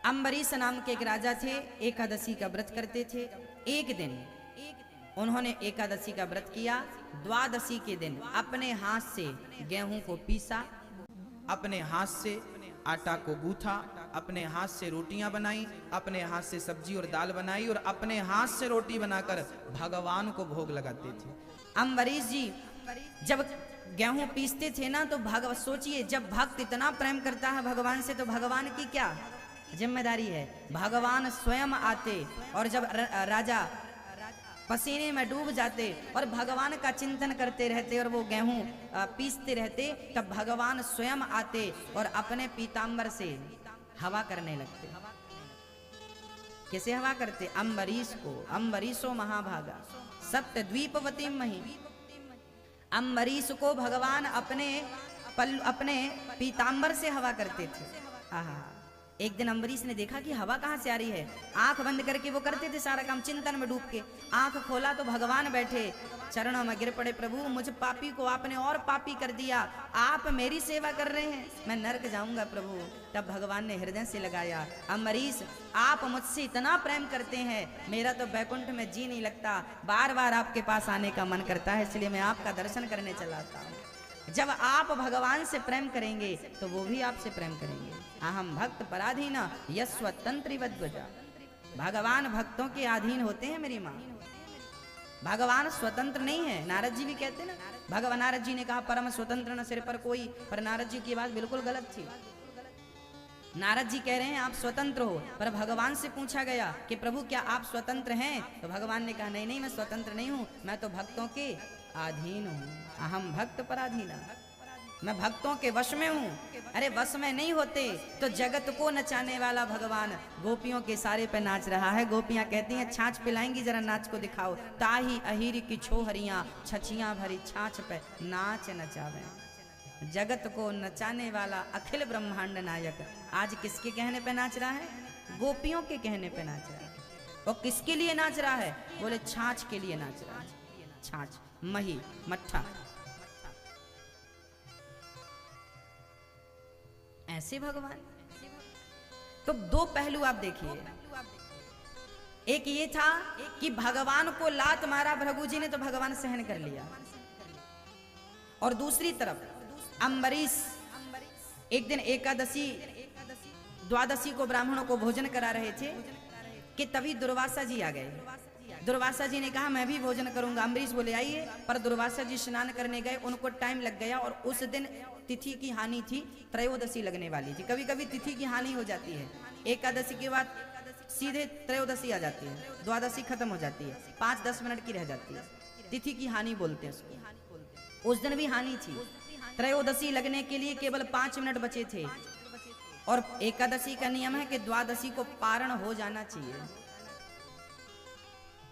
अम्बरीश नाम के एक राजा थे, एकादशी का व्रत करते थे। एक दिन उन्होंने एकादशी का व्रत किया। द्वादशी के दिन अपने हाथ से गेहूं को पीसा, अपने हाथ से आटा को गूथा, अपने हाथ से रोटियां बनाई, अपने हाथ से सब्जी और दाल बनाई और अपने हाथ से रोटी बनाकर भगवान को भोग लगाते थे। अम्बरीश जी जब गेहूं पीसते थे ना, तो भगवान, सोचिए जब भक्त इतना प्रेम करता है भगवान से, तो भगवान की क्या जिम्मेदारी है। भगवान स्वयं आते और जब राजा पसीने में डूब जाते और भगवान का चिंतन करते रहते और वो गेहूं पीसते रहते, तब भगवान स्वयं आते और अपने पीतांबर से हवा करने लगते। कैसे हवा करते? अम्बरीश को, अम्बरीशो महाभागा सप्त द्वीपवती मही। अम्बरीश को भगवान अपने पीतांबर से हवा करते थे। आहा, एक दिन अम्बरीश ने देखा कि हवा कहाँ से आ रही है। आंख बंद करके वो करते थे सारा काम, चिंतन में डूब के। आंख खोला तो भगवान बैठे, चरणों में गिर पड़े, प्रभु मुझ पापी को आपने और पापी कर दिया, आप मेरी सेवा कर रहे हैं, मैं नरक जाऊंगा प्रभु। तब भगवान ने हृदय से लगाया, अम्बरीश आप मुझसे इतना प्रेम करते हैं, मेरा तो बैकुंठ में जी नहीं लगता, बार बार आपके पास आने का मन करता है, इसलिए मैं आपका दर्शन करने चला आता हूँ। जब आप भगवान से प्रेम करेंगे तो वो भी आपसे प्रेम करेंगे। अहम भक्त पराधीन यस्वतंत्री वध्वजा। भगवान भक्तों के अधीन होते हैं मेरी माँ। भगवान स्वतंत्र नहीं है। नारद जी भी कहते ना, भगवान नारद जी ने कहा परम स्वतंत्र न सिर पर कोई, पर नारद जी की बात बिल्कुल गलत थी। नारद जी कह रहे हैं आप स्वतंत्र हो, पर भगवान से पूछा गया कि प्रभु क्या आप स्वतंत्र हैं, तो भगवान ने कहा नहीं नहीं मैं स्वतंत्र नहीं हूं, मैं तो भक्तों के अधीन हूं। अहम भक्त पराधीन, मैं भक्तों के वश में हूं। अरे वश में नहीं होते तो जगत को नचाने वाला भगवान गोपियों के सारे पे नाच रहा है। गोपियां कहती हैं छाछ पिलाएंगी, जरा नाच को दिखाओ। ताही अहीर की छोहरियां छछियां भरी छाछ पे नाच नचावे। जगत को नचाने वाला अखिल ब्रह्मांड नायक आज किसके कहने पे नाच रहा है? गोपियों के कहने पे नाच रहा है। और किसके लिए नाच रहा है? बोले छाछ के लिए नाच रहा है। छाछ, मही, मट्ठा, ऐसे भगवान। तो दो पहलू आप देखिए, एक ये था कि भगवान को लात मारा भृगु जी ने तो भगवान सहन कर लिया, और दूसरी तरफ अम्बरीश एक दिन एकादशी द्वादशी को ब्राह्मणों को भोजन करा रहे थे कि तभी दुर्वासा जी आ गए। दुर्वासा जी ने कहा मैं भी भोजन करूंगा। अम्बरीश बोले आइए, पर दुर्वासा जी स्नान करने गए, उनको टाइम लग गया और उस दिन तिथि की हानि थी, त्रयोदशी लगने वाली थी। कभी कभी तिथि की हानि हो जाती है, एकादशी के बाद सीधे त्रयोदशी आ जाती है, द्वादशी खत्म हो जाती है, 5-10 मिनट की रह जाती है, तिथि की हानि बोलते हैं उसको। उस दिन भी हानि थी, त्रयोदशी लगने के लिए केवल 5 मिनट बचे थे, और एकादशी का नियम है कि द्वादशी को पारण हो जाना चाहिए,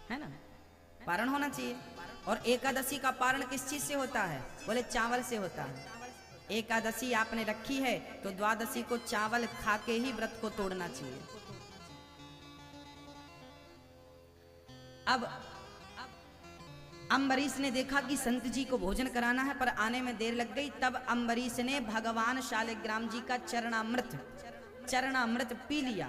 है ना, पारण होना चाहिए। और एकादशी का पारण किस चीज से होता है? बोले चावल से होता है। एकादशी आपने रखी है तो द्वादशी को चावल खा के ही व्रत को तोड़ना चाहिए। अब अम्बरीश ने देखा कि संत जी को भोजन कराना है पर आने में देर लग गई। तब अम्बरीश ने भगवान शालिग्राम जी का चरणामृत पी लिया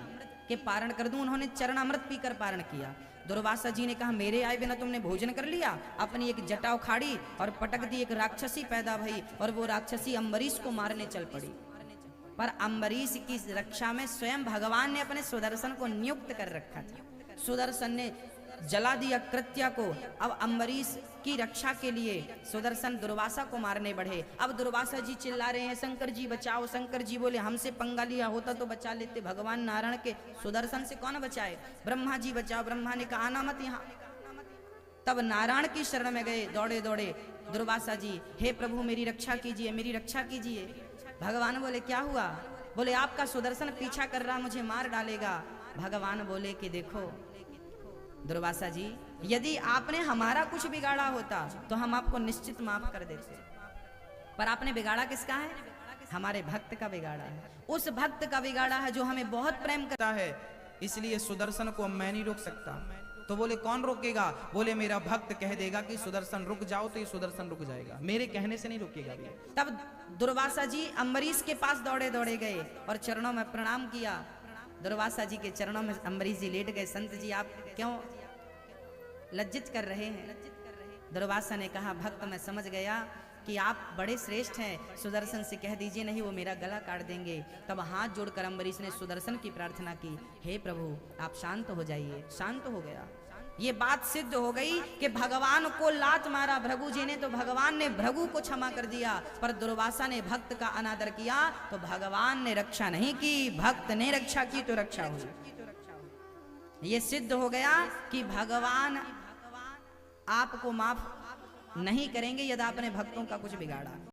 कि पारण कर दूं। उन्होंने चरणामृत पीकर पारण किया। दुर्वासा जी ने कहा मेरे आए बिना तुमने भोजन कर लिया। अपनी एक जटा उखाड़ी और पटक दी, एक राक्षसी पैदा भई और वो राक्षसी अम्बरीश को मारने चल पड़ी। पर अम्बरीश की रक्षा में स्वयं भगवान ने अपने सुदर्शन को नियुक्त कर रखा था। सुदर्शन ने जला दिया कृत्या को। अब अम्बरीश की रक्षा के लिए सुदर्शन दुर्वासा को मारने बढ़े। अब दुर्वासा जी चिल्ला रहे हैं शंकर जी बचाओ। शंकर जी बोले हमसे पंगा लिया होता तो बचा लेते, भगवान नारायण के सुदर्शन से कौन बचाए? ब्रह्मा जी बचाओ। ब्रह्मा ने कहा आना मत यहाँ। तब नारायण की शरण में गए दौड़े दौड़े दुर्वासा जी, हे प्रभु मेरी रक्षा कीजिए, मेरी रक्षा कीजिए। भगवान बोले क्या हुआ? बोले आपका सुदर्शन पीछा कर रहा, मुझे मार डालेगा। भगवान बोले कि देखो दुर्वासा जी, यदि आपने हमारा कुछ बिगाड़ा होता तो हम आपको निश्चित माफ कर देते, पर आपने बिगाड़ा किसका है? हमारे भक्त का बिगाड़ा है। उस भक्त का बिगाड़ा है जो हमें बहुत प्रेम करता है, इसलिए सुदर्शन को मैं नहीं रोक सकता। तो बोले कौन रोकेगा? बोले मेरा भक्त कह देगा कि सुदर्शन रुक जाओ तो ये सुदर्शन रुक जाएगा, मेरे कहने से नहीं रुकेगा भी। तब दुर्वासा जी अम्बरीश के पास दौड़े दौड़े गए और चरणों में प्रणाम किया। दुर्वासा जी के चरणों में अम्बरीश जी लेट गए। संत जी आप क्यों लज्जित कर रहे हैं? दुर्वासा ने कहा भक्त मैं समझ गया कि आप बड़े श्रेष्ठ हैं, सुदर्शन से कह दीजिए नहीं वो मेरा गला काट देंगे। तब हाथ जोड़कर अम्बरीश ने सुदर्शन की प्रार्थना की, हे प्रभु आप शांत हो जाइए। शांत हो गया। ये बात सिद्ध हो गई कि भगवान को लात मारा भृगु जी ने तो भगवान ने भृगु को क्षमा कर दिया, पर दुर्वासा ने भक्त का अनादर किया तो भगवान ने रक्षा नहीं की, भक्त ने रक्षा की तो रक्षा हुई। ये सिद्ध हो गया कि भगवान आपको माफ नहीं करेंगे यदि आपने भक्तों का कुछ बिगाड़ा।